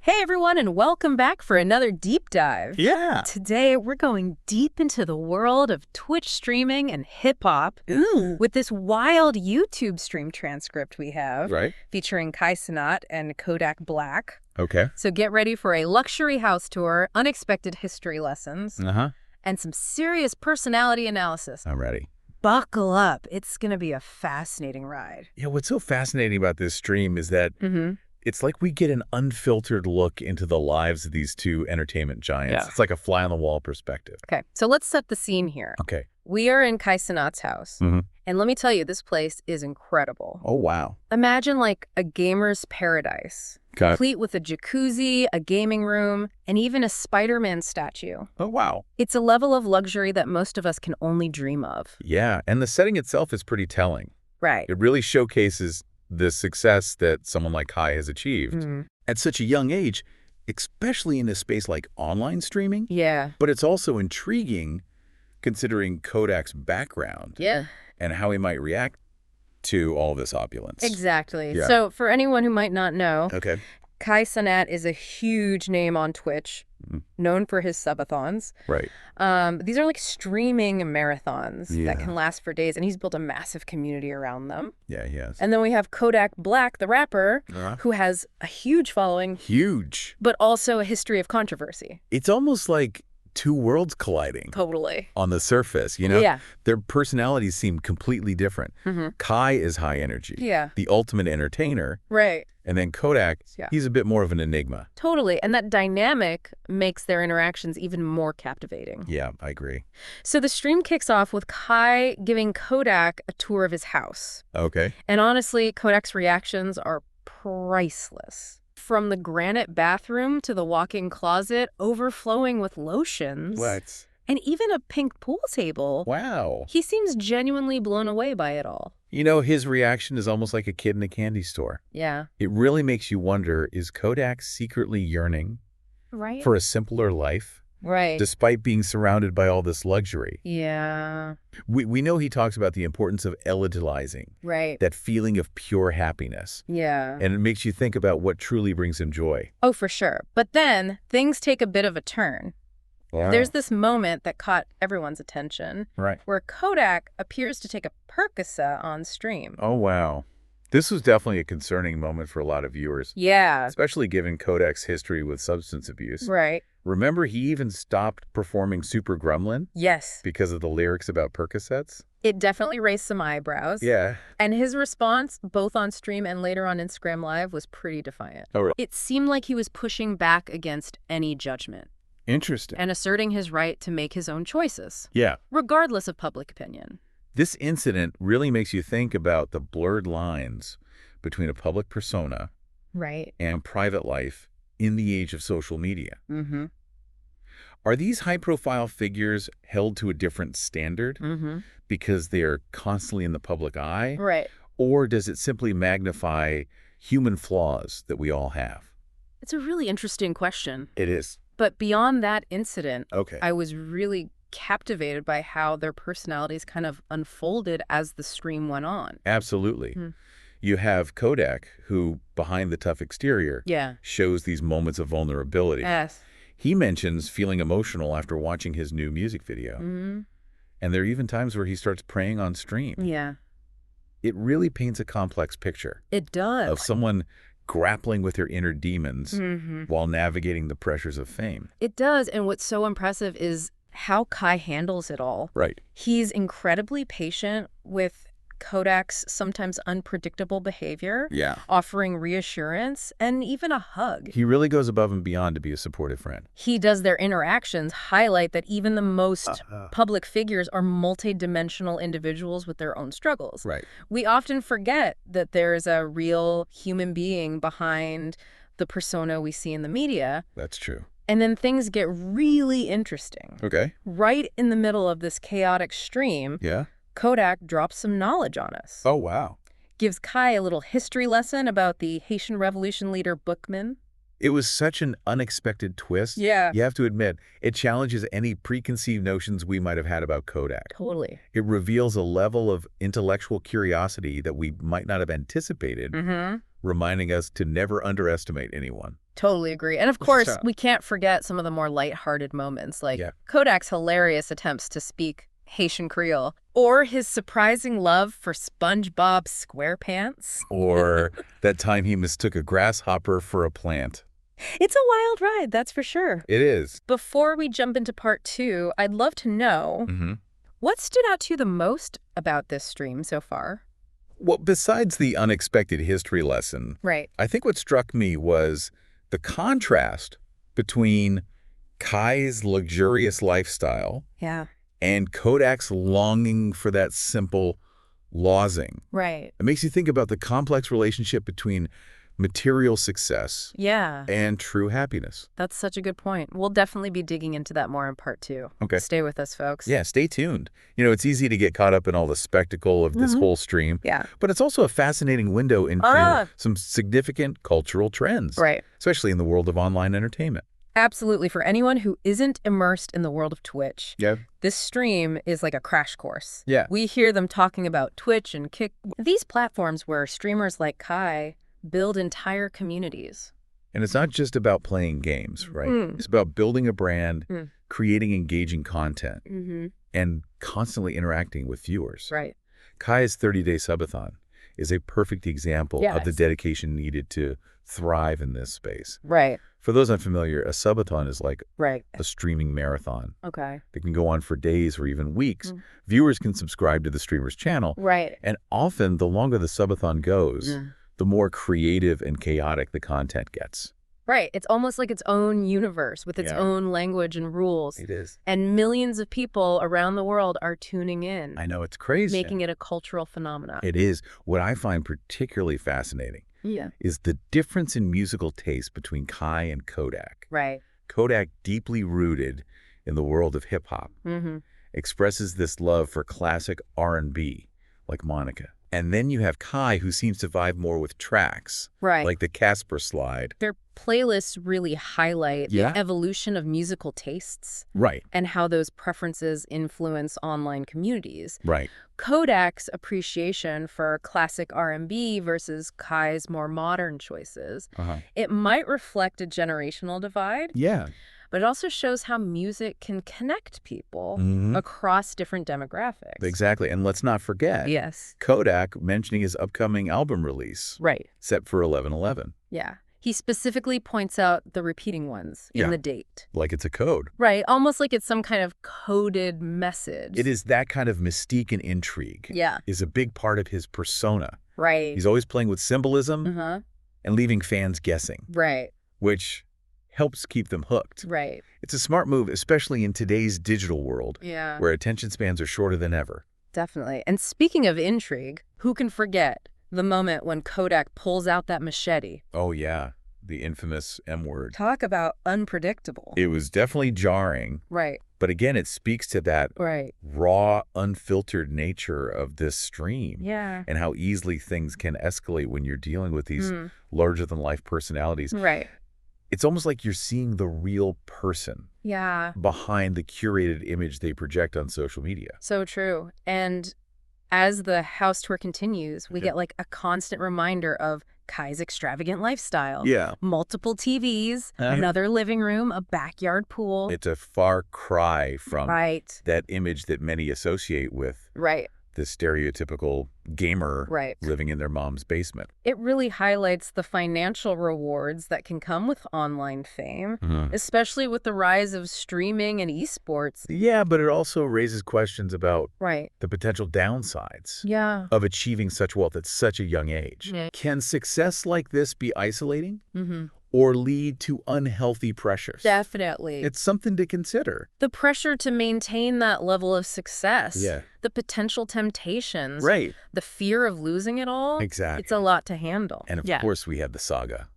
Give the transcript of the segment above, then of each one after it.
Hey everyone, and welcome back for another deep dive. Yeah. Today we're going deep into the world of Twitch streaming and hip-hop with this wild YouTube stream transcript we have featuring Cenat and Kodak Black. Okay. So get ready for a luxury house tour, unexpected history lessons, and some serious personality analysis. I'm ready. Buckle up. It's going to be a fascinating ride. Yeah, what's so fascinating about this stream is that it's like we get an unfiltered look into the lives of these two entertainment giants. Yeah. It's like a fly-on-the-wall perspective. Okay, so let's set the scene here. Okay. We are in Cenat's house, and let me tell you, this place is incredible. Oh, wow. Imagine like a gamer's paradise, complete with a jacuzzi, a gaming room, and even a Spider-Man statue. Oh, wow. It's a level of luxury that most of us can only dream of. Yeah, and the setting itself is pretty telling. Right. It really showcases the success that someone like Kai has achieved at such a young age, especially in a space like online streaming. Yeah. But it's also intriguing considering Kodak's background and how he might react to all this opulence. Exactly. Yeah. So for anyone who might not know, Cenat is a huge name on Twitch, known for his subathons. Right. These are like streaming marathons that can last for days, and he's built a massive community around them. Yeah, he has. And then we have Kodak Black, the rapper, who has a huge following. Huge. But also a history of controversy. It's almost like two worlds colliding. Totally. On the surface, you know? Yeah. Their personalities seem completely different. Kai is high energy. Yeah. The ultimate entertainer. Right. And then Kodak, he's a bit more of an enigma. Totally. And that dynamic makes their interactions even more captivating. Yeah, I agree. So the stream kicks off with Kai giving Kodak a tour of his house. Okay. And honestly, Kodak's reactions are priceless. From the granite bathroom to the walk-in closet overflowing with lotions. What? And even a pink pool table. Wow. He seems genuinely blown away by it all. You know, his reaction is almost like a kid in a candy store. Yeah. It really makes you wonder, is Kodak secretly yearning for a simpler life? Right. Despite being surrounded by all this luxury. Yeah. We know he talks about the importance of elitizing. Right. That feeling of pure happiness. Yeah. And it makes you think about what truly brings him joy. Oh, for sure. But then things take a bit of a turn. Wow. There's this moment that caught everyone's attention. Right. Where Kodak appears to take a Percocet on stream. Oh, wow. This was definitely a concerning moment for a lot of viewers. Yeah. Especially given Kodak's history with substance abuse. Right. Remember, he even stopped performing Super Gremlin? Yes. Because of the lyrics about Percocets? It definitely raised some eyebrows. Yeah. And his response, both on stream and later on Instagram Live, was pretty defiant. Oh, really? It seemed like he was pushing back against any judgment. Interesting. And asserting his right to make his own choices. Yeah. Regardless of public opinion. This incident really makes you think about the blurred lines between a public persona and private life in the age of social media. Are these high-profile figures held to a different standard because they're constantly in the public eye? Right. Or does it simply magnify human flaws that we all have? It's a really interesting question. It is. But beyond that incident, Okay. I was really captivated by how their personalities kind of unfolded as the stream went on. Absolutely. You have Kodak, who, behind the tough exterior, shows these moments of vulnerability. Yes. He mentions feeling emotional after watching his new music video. And there are even times where he starts praying on stream. Yeah. It really paints a complex picture. It does. Of someone grappling with their inner demons while navigating the pressures of fame. It does. And what's so impressive is how Kai handles it all. Right. He's incredibly patient with Kodak's sometimes unpredictable behavior. Yeah. Offering reassurance and even a hug. He really goes above and beyond to be a supportive friend. He does their interactions highlight that even the most public figures are multidimensional individuals with their own struggles. Right. We often forget that there is a real human being behind the persona we see in the media. That's true. And then things get really interesting. Okay. Right in the middle of this chaotic stream, Kodak drops some knowledge on us. Oh, wow. Gives Kai a little history lesson about the Haitian Revolution leader Bookman. It was such an unexpected twist. Yeah. You have to admit, it challenges any preconceived notions we might have had about Kodak. Totally. It reveals a level of intellectual curiosity that we might not have anticipated reminding us to never underestimate anyone. Totally agree. And of course, we can't forget some of the more lighthearted moments, like Kodak's hilarious attempts to speak Haitian Creole, or his surprising love for SpongeBob SquarePants. Or that time he mistook a grasshopper for a plant. It's a wild ride, that's for sure. It is. Before we jump into part 2, I'd love to know, what stood out to you the most about this stream so far? Well, besides the unexpected history lesson, I think what struck me was the contrast between Kai's luxurious lifestyle and Kodak's longing for that simple lozing. It makes you think about the complex relationship between material success and true happiness. That's such a good point. We'll definitely be digging into that more in part 2. Okay. Stay with us, folks. Yeah, stay tuned. You know, it's easy to get caught up in all the spectacle of this whole stream. But it's also a fascinating window into some significant cultural trends. Especially in the world of online entertainment. Absolutely. For anyone who isn't immersed in the world of Twitch, this stream is like a crash course. We hear them talking about Twitch and Kick. These platforms where streamers like Kai build entire communities. And it's not just about playing games, right? It's about building a brand, creating engaging content, and constantly interacting with viewers. Kai's 30-day subathon is a perfect example of the dedication needed to thrive in this space. For those unfamiliar, a subathon is like a streaming marathon. It can go on for days or even weeks. Viewers can subscribe to the streamer's channel. And often, the longer the subathon goes, the more creative and chaotic the content gets. It's almost like its own universe with its own language and rules. It is. And millions of people around the world are tuning in. I know, it's crazy. Making it a cultural phenomenon. It is. What I find particularly fascinating is the difference in musical taste between Kai and Kodak. Kodak, deeply rooted in the world of hip-hop, expresses this love for classic R&B, like Monica. And then you have Kai, who seems to vibe more with tracks, like the Casper slide. Their playlists really highlight the evolution of musical tastes. And how those preferences influence online communities. Kodak's appreciation for classic R&B versus Kai's more modern choices, it might reflect a generational divide. But it also shows how music can connect people across different demographics. Exactly. And let's not forget Kodak mentioning his upcoming album release. Set for 11/11. He specifically points out the repeating ones in the date. Like it's a code. Almost like it's some kind of coded message. It is that kind of mystique and intrigue. Is a big part of his persona. He's always playing with symbolism and leaving fans guessing. Which helps keep them hooked. It's a smart move, especially in today's digital world, where attention spans are shorter than ever. Definitely. And speaking of intrigue, who can forget the moment when Kodak pulls out that machete? Oh, yeah. The infamous M word. Talk about unpredictable. It was definitely jarring. But again, it speaks to that raw, unfiltered nature of this stream. And how easily things can escalate when you're dealing with these larger-than-life personalities. It's almost like you're seeing the real person behind the curated image they project on social media. So true. And as the house tour continues, we get like a constant reminder of Kai's extravagant lifestyle. Multiple TVs, another living room, a backyard pool. It's a far cry from that image that many associate with the stereotypical gamer living in their mom's basement. It really highlights the financial rewards that can come with online fame, especially with the rise of streaming and esports. Yeah, but it also raises questions about the potential downsides of achieving such wealth at such a young age. Can success like this be isolating? Or lead to unhealthy pressures? Definitely. It's something to consider. The pressure to maintain that level of success. The potential temptations. The fear of losing it all. Exactly. It's a lot to handle. And of course, we have the saga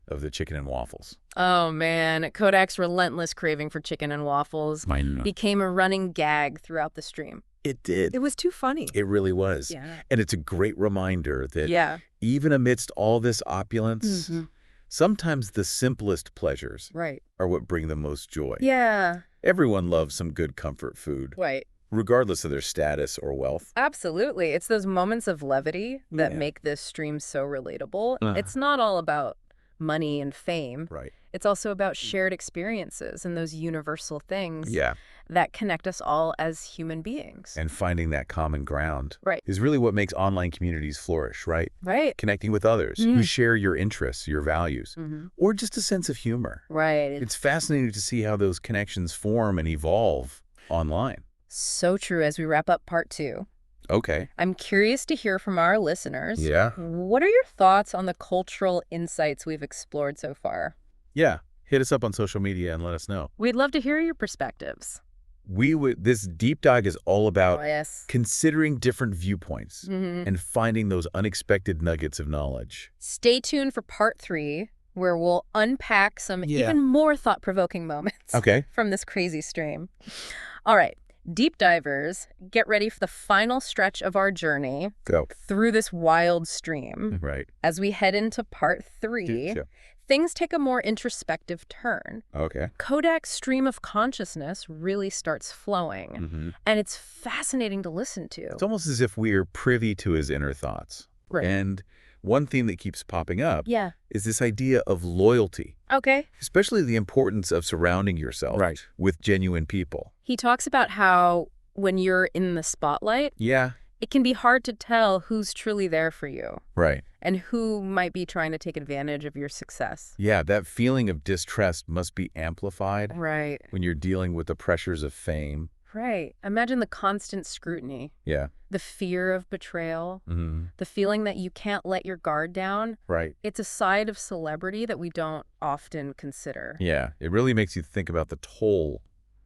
of the chicken and waffles. Oh, man. Kodak's relentless craving for chicken and waffles became a running gag throughout the stream. It did. It was too funny. It really was. And it's a great reminder that even amidst all this opulence, sometimes the simplest pleasures are what bring the most joy. Everyone loves some good comfort food. regardless of their status or wealth. Absolutely. It's those moments of levity that make this stream so relatable. It's not all about money and fame. Right. It's also about shared experiences and those universal things Yeah. that connect us all as human beings. And finding that common ground Right. is really what makes online communities flourish, right? Right. Connecting with others who share your interests, your values, or just a sense of humor. Right. It's fascinating to see how those connections form and evolve online. So true. As we wrap up part 2. Okay. I'm curious to hear from our listeners. Yeah. What are your thoughts on the cultural insights we've explored so far? Yeah. Hit us up on social media and let us know. We'd love to hear your perspectives. This deep dive is all about Yes. considering different viewpoints and finding those unexpected nuggets of knowledge. Stay tuned for part 3, where we'll unpack some even more thought-provoking moments from this crazy stream. All right. Deep divers, get ready for the final stretch of our journey through this wild stream. Right. As we head into part 3, things take a more introspective turn. Okay. Kodak's stream of consciousness really starts flowing, and it's fascinating to listen to. It's almost as if we're privy to his inner thoughts. Right. And one theme that keeps popping up Yeah. is this idea of loyalty, Okay. especially the importance of surrounding yourself with genuine people. He talks about how when you're in the spotlight, Yeah. it can be hard to tell who's truly there for you Right. and who might be trying to take advantage of your success. Yeah, that feeling of distrust must be amplified Right. when you're dealing with the pressures of fame. Right. Imagine the constant scrutiny, Yeah. the fear of betrayal, the feeling that you can't let your guard down. Right. It's a side of celebrity that we don't often consider. Yeah. It really makes you think about the toll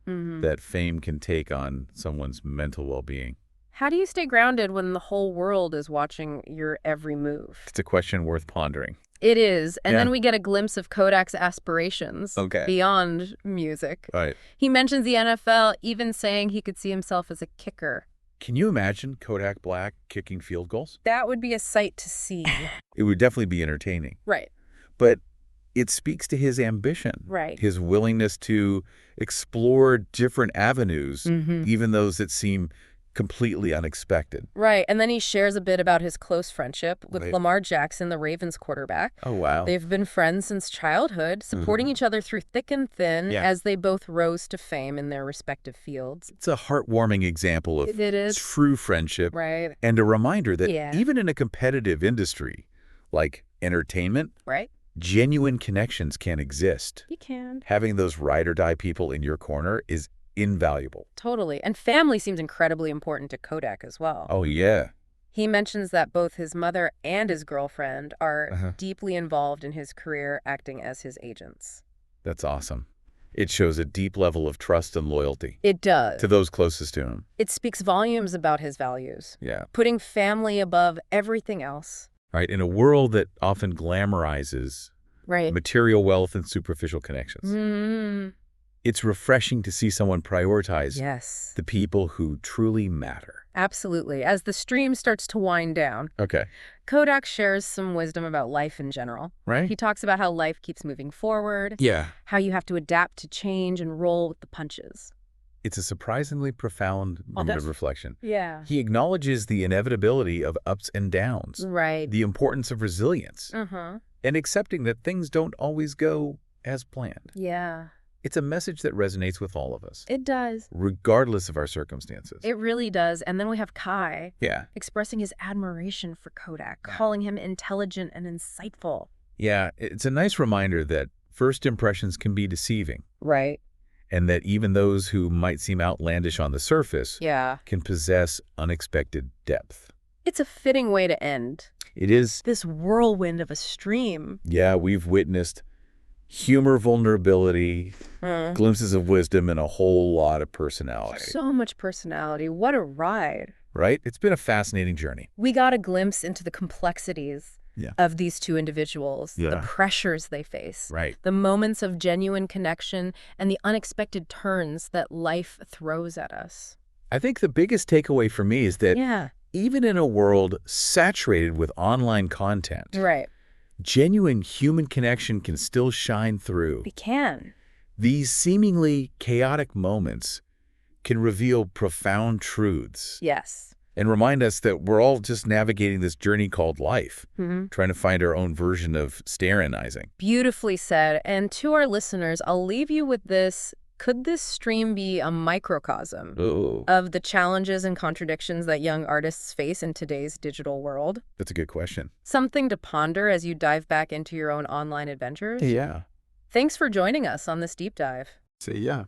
that fame can take on someone's mental well-being. How do you stay grounded when the whole world is watching your every move? It's a question worth pondering. It is. And then we get a glimpse of Kodak's aspirations beyond music. Right. He mentions the NFL, even saying he could see himself as a kicker. Can you imagine Kodak Black kicking field goals? That would be a sight to see. It would definitely be entertaining. Right. But it speaks to his ambition. Right. His willingness to explore different avenues, even those that seem completely unexpected. Right. And then he shares a bit about his close friendship with Lamar Jackson, the Ravens quarterback. Oh, wow. They've been friends since childhood, supporting each other through thick and thin as they both rose to fame in their respective fields. It's a heartwarming example of true friendship. Right. And a reminder that even in a competitive industry like entertainment, genuine connections can exist. You can. Having those ride-or-die people in your corner is invaluable. Totally. And family seems incredibly important to Kodak as well. Oh, yeah. He mentions that both his mother and his girlfriend are deeply involved in his career, acting as his agents. That's awesome. It shows a deep level of trust and loyalty. It does. To those closest to him. It speaks volumes about his values. Yeah. Putting family above everything else. Right. In a world that often glamorizes material wealth and superficial connections. It's refreshing to see someone prioritize the people who truly matter. Absolutely. As the stream starts to wind down, Kodak shares some wisdom about life in general. Right. He talks about how life keeps moving forward. Yeah. How you have to adapt to change and roll with the punches. It's a surprisingly profound moment of reflection. Yeah. He acknowledges the inevitability of ups and downs. Right. The importance of resilience. And accepting that things don't always go as planned. Yeah. It's a message that resonates with all of us. It does. Regardless of our circumstances. It really does. And then we have Kai. Yeah. Expressing his admiration for Kodak, calling him intelligent and insightful. Yeah. It's a nice reminder that first impressions can be deceiving. Right. And that even those who might seem outlandish on the surface can possess unexpected depth. It's a fitting way to end. It is. This whirlwind of a stream. Yeah, we've witnessed humor, vulnerability, glimpses of wisdom, and a whole lot of personality. So much personality. What a ride. Right? It's been a fascinating journey. We got a glimpse into the complexities of these two individuals, the pressures they face, the moments of genuine connection, and the unexpected turns that life throws at us. I think the biggest takeaway for me is that even in a world saturated with online content, genuine human connection can still shine through. It can. These seemingly chaotic moments can reveal profound truths. Yes. And remind us that we're all just navigating this journey called life, trying to find our own version of sterilizing. Beautifully said. And to our listeners, I'll leave you with this. Could this stream be a microcosm of the challenges and contradictions that young artists face in today's digital world? That's a good question. Something to ponder as you dive back into your own online adventures? Yeah. Thanks for joining us on this deep dive. Yeah.